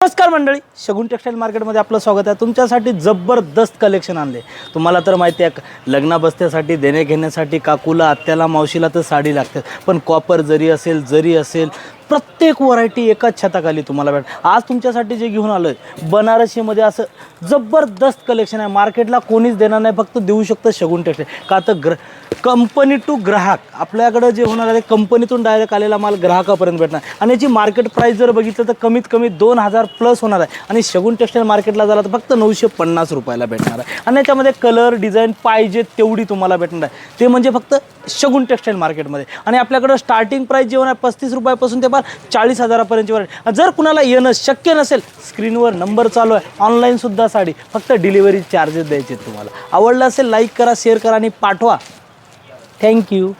नमस्कार मंडळी, शगुन टेक्सटाईल मार्केटमध्ये आपलं स्वागत आहे। तुमच्यासाठी जबरदस्त कलेक्शन आणले। तुम्हाला तर माहिती आहे, लग्न बसत्यासाठी देणे घेण्यासाठी काकूला, आत्याला, मावशीला तर साडी लागते, पण कॉपर जरी असेल प्रत्येक व्हरायटी एकाच छताखाली तुम्हाला भेट। आज तुमच्यासाठी जे घेऊन आलोय बनारसीमध्ये असं जबरदस्त कलेक्शन आहे। मार्केटला कोणीच देणार नाही, फक्त देऊ शकतं शगुन टेक्सटाईल। का तर कंपनी टू ग्राहक, आपल्याकडे जे होणार आहे कंपनीतून डायरेक्ट आलेला माल ग्राहकापर्यंत भेटणार। आणि याची मार्केट प्राइस जर बघितलं तर कमीत कमी 2000 प्लस होणार आहे। आणि शगुन टेक्सटाईल मार्केटला झाला तर फक्त 950 रुपयाला भेटणार आहे। आणि याच्यामध्ये कलर डिझाईन पाहिजे तेवढी तुम्हाला भेटणार आहे, ते म्हणजे फक्त शगुन टेक्सटाईल मार्केटमध्ये। आणि आपल्याकडे स्टार्टिंग प्राइस जे होणार 35 रुपयापासून ते 40,000 पर्यंतची। जर कुणाला येणं शक्य नसेल, स्क्रीनवर नंबर चालू आहे, ऑनलाईन सुद्धा साडी, फक्त डिलिव्हरी चार्जेस द्यायचे तुम्हाला। आवडलं असेल लाईक करा, शेअर करा आणि पाठवा। थँक्यू।